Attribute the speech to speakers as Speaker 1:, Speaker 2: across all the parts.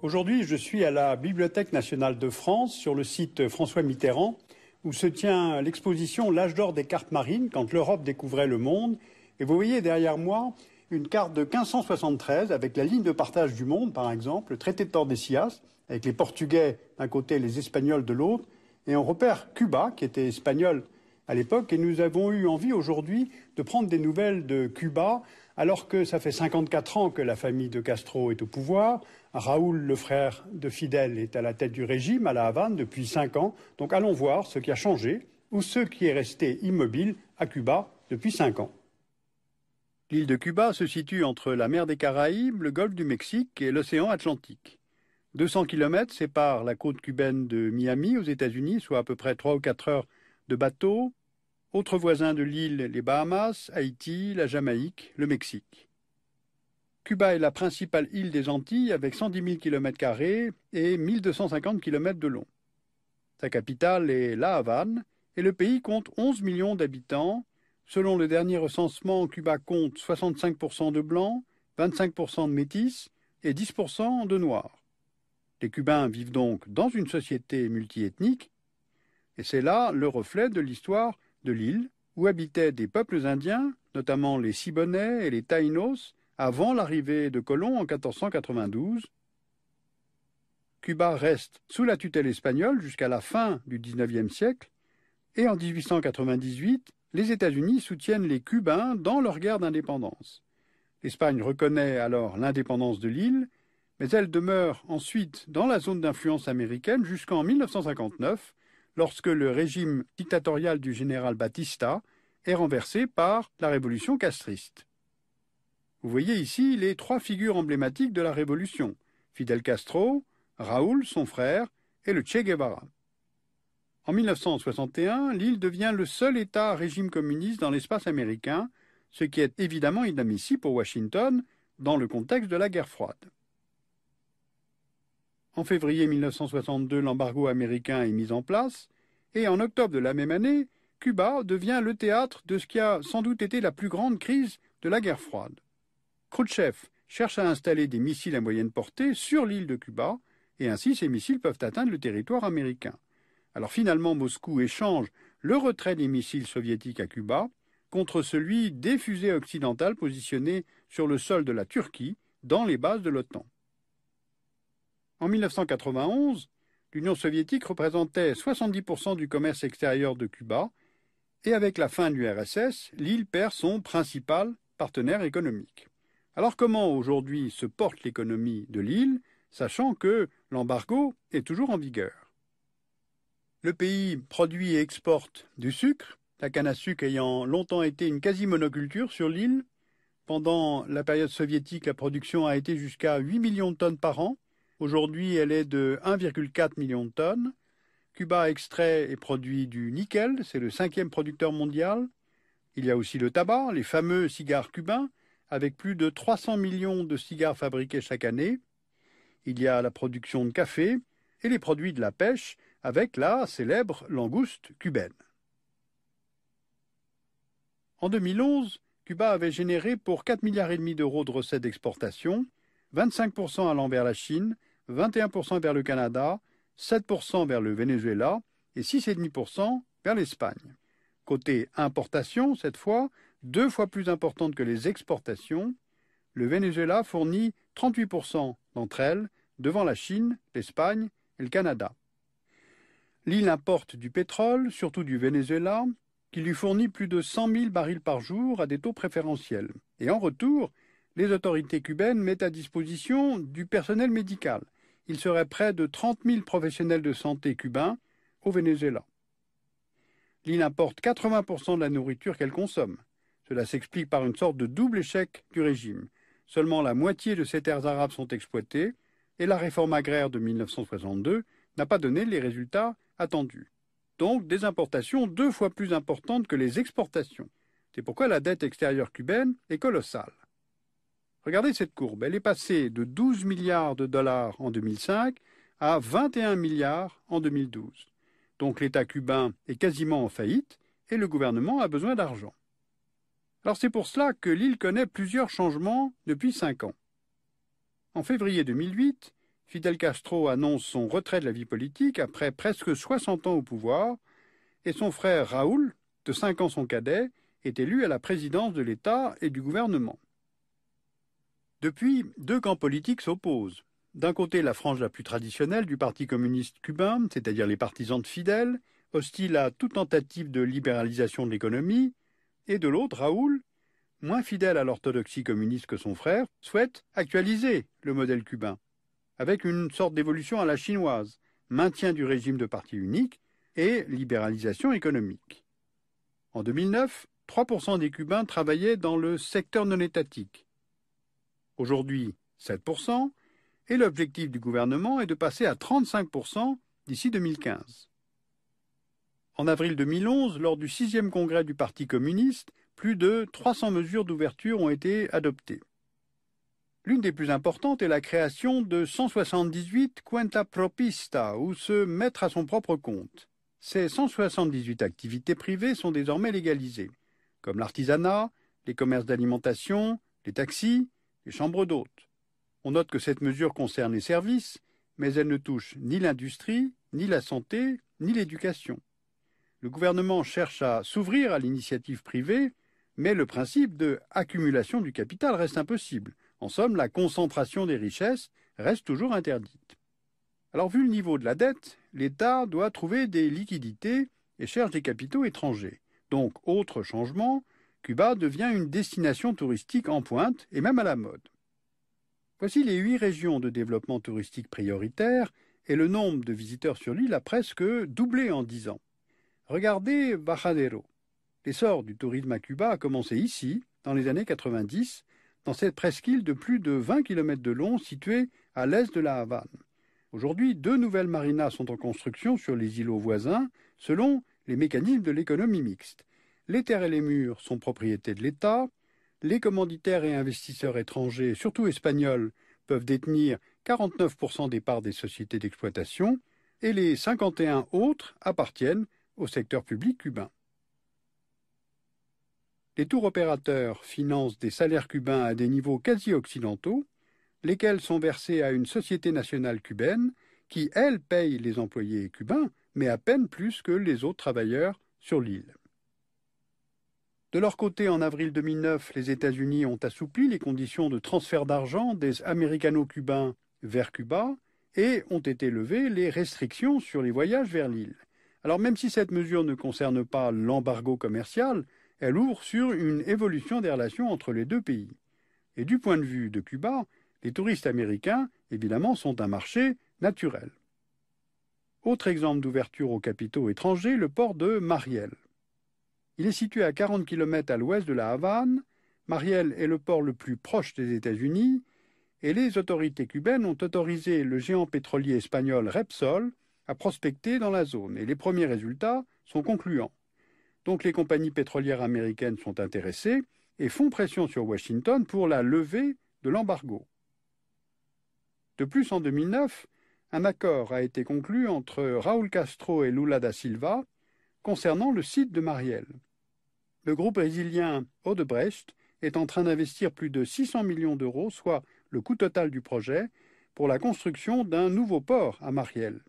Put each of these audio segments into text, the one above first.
Speaker 1: Aujourd'hui, je suis à la Bibliothèque nationale de France, sur le site François Mitterrand, où se tient l'exposition L'âge d'or des cartes marines, quand l'Europe découvrait le monde. Et vous voyez derrière moi une carte de 1573 avec la ligne de partage du monde, par exemple, le traité de Tordesillas, avec les Portugais d'un côté et les Espagnols de l'autre. Et on repère Cuba, qui était espagnol à l'époque, et nous avons eu envie aujourd'hui de prendre des nouvelles de Cuba, alors que ça fait 54 ans que la famille de Castro est au pouvoir. Raoul, le frère de Fidel, est à la tête du régime à La Havane depuis 5 ans. Donc allons voir ce qui a changé ou ce qui est resté immobile à Cuba depuis 5 ans. L'île de Cuba se situe entre la mer des Caraïbes, le golfe du Mexique et l'océan Atlantique. 200 km séparent la côte cubaine de Miami aux États-Unis, soit à peu près 3 ou 4 heures de bateau. Autres voisins de l'île, les Bahamas, Haïti, la Jamaïque, le Mexique. Cuba est la principale île des Antilles avec 110 000 km² et 1250 km de long. Sa capitale est La Havane et le pays compte 11 millions d'habitants. Selon le dernier recensement, Cuba compte 65% de blancs, 25% de métis et 10% de noirs. Les Cubains vivent donc dans une société multiethnique et c'est là le reflet de l'histoire de l'île, où habitaient des peuples indiens, notamment les Siboney et les Taïnos, avant l'arrivée de colons en 1492. Cuba reste sous la tutelle espagnole jusqu'à la fin du XIXe siècle, et en 1898, les États-Unis soutiennent les Cubains dans leur guerre d'indépendance. L'Espagne reconnaît alors l'indépendance de l'île, mais elle demeure ensuite dans la zone d'influence américaine jusqu'en 1959, lorsque le régime dictatorial du général Batista est renversé par la révolution castriste. Vous voyez ici les 3 figures emblématiques de la révolution: Fidel Castro, Raoul, son frère, et le Che Guevara. En 1961, l'île devient le seul État à régime communiste dans l'espace américain, ce qui est évidemment inadmissible pour Washington dans le contexte de la guerre froide. En février 1962, l'embargo américain est mis en place, et en octobre de la même année, Cuba devient le théâtre de ce qui a sans doute été la plus grande crise de la guerre froide. Khrouchtchev cherche à installer des missiles à moyenne portée sur l'île de Cuba, et ainsi ces missiles peuvent atteindre le territoire américain. Alors finalement, Moscou échange le retrait des missiles soviétiques à Cuba contre celui des fusées occidentales positionnées sur le sol de la Turquie, dans les bases de l'OTAN. En 1991, l'Union soviétique représentait 70% du commerce extérieur de Cuba, et avec la fin de l'URSS, l'île perd son principal partenaire économique. Alors comment aujourd'hui se porte l'économie de l'île, sachant que l'embargo est toujours en vigueur? Le pays produit et exporte du sucre, la canne à sucre ayant longtemps été une quasi-monoculture sur l'île. Pendant la période soviétique, la production a été jusqu'à 8 millions de tonnes par an. Aujourd'hui, elle est de 1,4 million de tonnes. Cuba extrait et produit du nickel, c'est le 5e producteur mondial. Il y a aussi le tabac, les fameux cigares cubains, avec plus de 300 millions de cigares fabriqués chaque année. Il y a la production de café et les produits de la pêche, avec la célèbre langouste cubaine. En 2011, Cuba avait généré pour 4,5 milliards d'euros de recettes d'exportation, 25% allant vers la Chine, 21% vers le Canada, 7% vers le Venezuela et 6,5% vers l'Espagne. Côté importation, cette fois, 2 fois plus importante que les exportations, le Venezuela fournit 38% d'entre elles, devant la Chine, l'Espagne et le Canada. L'île importe du pétrole, surtout du Venezuela, qui lui fournit plus de 100 000 barils par jour à des taux préférentiels. Et en retour, les autorités cubaines mettent à disposition du personnel médical. Il serait près de 30 000 professionnels de santé cubains au Venezuela. L'île importe 80% de la nourriture qu'elle consomme. Cela s'explique par une sorte de double échec du régime. Seulement la moitié de ces terres arabes sont exploitées et la réforme agraire de 1962 n'a pas donné les résultats attendus. Donc des importations 2 fois plus importantes que les exportations. C'est pourquoi la dette extérieure cubaine est colossale. Regardez cette courbe, elle est passée de 12 milliards de dollars en 2005 à 21 milliards en 2012. Donc l'État cubain est quasiment en faillite et le gouvernement a besoin d'argent. Alors c'est pour cela que l'île connaît plusieurs changements depuis 5 ans. En février 2008, Fidel Castro annonce son retrait de la vie politique après presque 60 ans au pouvoir, et son frère Raúl, de 5 ans son cadet, est élu à la présidence de l'État et du gouvernement. Depuis, deux camps politiques s'opposent. D'un côté, la frange la plus traditionnelle du Parti communiste cubain, c'est-à-dire les partisans de Fidel, hostiles à toute tentative de libéralisation de l'économie, et de l'autre, Raúl, moins fidèle à l'orthodoxie communiste que son frère, souhaite actualiser le modèle cubain, avec une sorte d'évolution à la chinoise, maintien du régime de parti unique et libéralisation économique. En 2009, 3% des Cubains travaillaient dans le secteur non étatique. Aujourd'hui, 7%, et l'objectif du gouvernement est de passer à 35% d'ici 2015. En avril 2011, lors du 6e congrès du Parti communiste, plus de 300 mesures d'ouverture ont été adoptées. L'une des plus importantes est la création de 178 cuenta propista, ou se mettre à son propre compte. Ces 178 activités privées sont désormais légalisées, comme l'artisanat, les commerces d'alimentation, les taxis, les chambres d'hôtes. On note que cette mesure concerne les services, mais elle ne touche ni l'industrie, ni la santé, ni l'éducation. Le gouvernement cherche à s'ouvrir à l'initiative privée, mais le principe de accumulation du capital reste impossible. En somme, la concentration des richesses reste toujours interdite. Alors, vu le niveau de la dette, l'État doit trouver des liquidités et cherche des capitaux étrangers. Donc, autre changement, Cuba devient une destination touristique en pointe et même à la mode. Voici les 8 régions de développement touristique prioritaires et le nombre de visiteurs sur l'île a presque doublé en 10 ans. Regardez Bajadero. L'essor du tourisme à Cuba a commencé ici, dans les années 90, dans cette presqu'île de plus de 20 km de long située à l'est de la Havane. Aujourd'hui, 2 nouvelles marinas sont en construction sur les îlots voisins, selon les mécanismes de l'économie mixte. Les terres et les murs sont propriété de l'État. Les commanditaires et investisseurs étrangers, surtout espagnols, peuvent détenir 49% des parts des sociétés d'exploitation et les 51 autres appartiennent au secteur public cubain. Les tours opérateurs financent des salaires cubains à des niveaux quasi occidentaux, lesquels sont versés à une société nationale cubaine qui, elle, paye les employés cubains, mais à peine plus que les autres travailleurs sur l'île. De leur côté, en avril 2009, les États-Unis ont assoupli les conditions de transfert d'argent des américano-cubains vers Cuba et ont été levées les restrictions sur les voyages vers l'île. Alors même si cette mesure ne concerne pas l'embargo commercial, elle ouvre sur une évolution des relations entre les deux pays. Et du point de vue de Cuba, les touristes américains, évidemment, sont un marché naturel. Autre exemple d'ouverture aux capitaux étrangers, le port de Mariel. Il est situé à 40 km à l'ouest de la Havane. Mariel est le port le plus proche des États-Unis et les autorités cubaines ont autorisé le géant pétrolier espagnol Repsol à prospecter dans la zone. Et les premiers résultats sont concluants. Donc les compagnies pétrolières américaines sont intéressées et font pression sur Washington pour la levée de l'embargo. De plus, en 2009, un accord a été conclu entre Raúl Castro et Lula da Silva concernant le site de Mariel. Le groupe brésilien Odebrecht est en train d'investir plus de 600 millions d'euros, soit le coût total du projet, pour la construction d'un nouveau port à Mariel.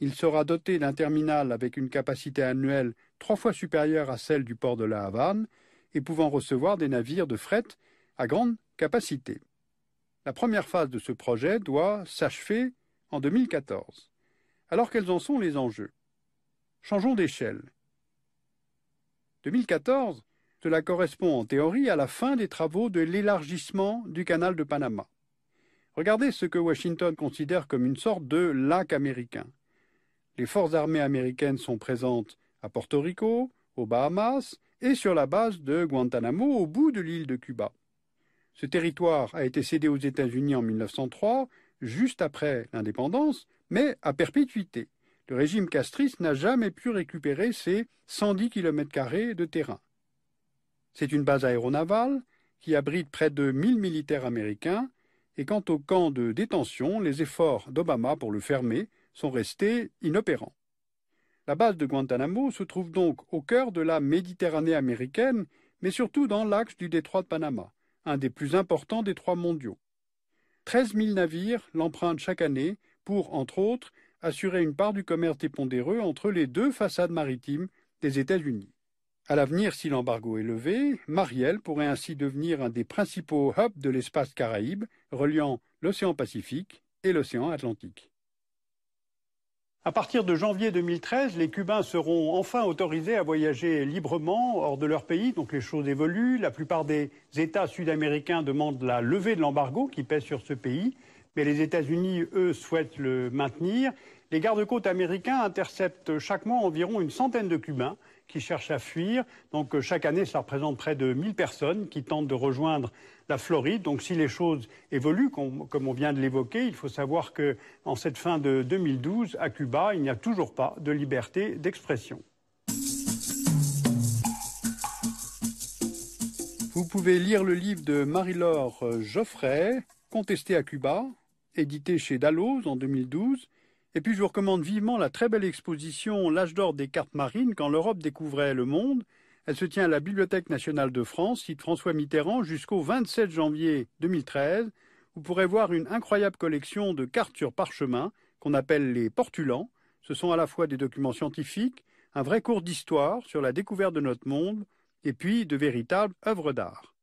Speaker 1: Il sera doté d'un terminal avec une capacité annuelle 3 fois supérieure à celle du port de la Havane et pouvant recevoir des navires de fret à grande capacité. La première phase de ce projet doit s'achever en 2014. Alors quels en sont les enjeux? Changeons d'échelle. 2014, cela correspond en théorie à la fin des travaux de l'élargissement du canal de Panama. Regardez ce que Washington considère comme une sorte de lac américain. Les forces armées américaines sont présentes à Porto Rico, aux Bahamas et sur la base de Guantanamo au bout de l'île de Cuba. Ce territoire a été cédé aux États-Unis en 1903, juste après l'indépendance, mais à perpétuité. Le régime castriste n'a jamais pu récupérer ses 110 km² de terrain. C'est une base aéronavale qui abrite près de 1000 militaires américains et quant au camp de détention, les efforts d'Obama pour le fermer sont restés inopérants. La base de Guantanamo se trouve donc au cœur de la Méditerranée américaine, mais surtout dans l'axe du détroit de Panama, un des plus importants détroits mondiaux. 13 000 navires l'empruntent chaque année pour, entre autres, assurer une part du commerce dépondéreux entre les deux façades maritimes des États-Unis. À l'avenir, si l'embargo est levé, Mariel pourrait ainsi devenir un des principaux hubs de l'espace Caraïbe, reliant l'océan Pacifique et l'océan Atlantique. À partir de janvier 2013, les Cubains seront enfin autorisés à voyager librement hors de leur pays, donc les choses évoluent. La plupart des États sud-américains demandent la levée de l'embargo qui pèse sur ce pays, mais les États-Unis, eux, souhaitent le maintenir. Les gardes-côtes américains interceptent chaque mois environ une centaine de Cubains qui cherchent à fuir. Donc chaque année, ça représente près de 1000 personnes qui tentent de rejoindre la Floride. Donc si les choses évoluent, comme on vient de l'évoquer, il faut savoir qu'en cette fin de 2012, à Cuba, il n'y a toujours pas de liberté d'expression. Vous pouvez lire le livre de Marie-Laure Geoffray, Contesté à Cuba, édité chez Dalloz en 2012. Et puis je vous recommande vivement la très belle exposition L'âge d'or des cartes marines quand l'Europe découvrait le monde. Elle se tient à la Bibliothèque nationale de France, site François Mitterrand, jusqu'au 27 janvier 2013. Vous pourrez voir une incroyable collection de cartes sur parchemin qu'on appelle les portulans. Ce sont à la fois des documents scientifiques, un vrai cours d'histoire sur la découverte de notre monde et puis de véritables œuvres d'art.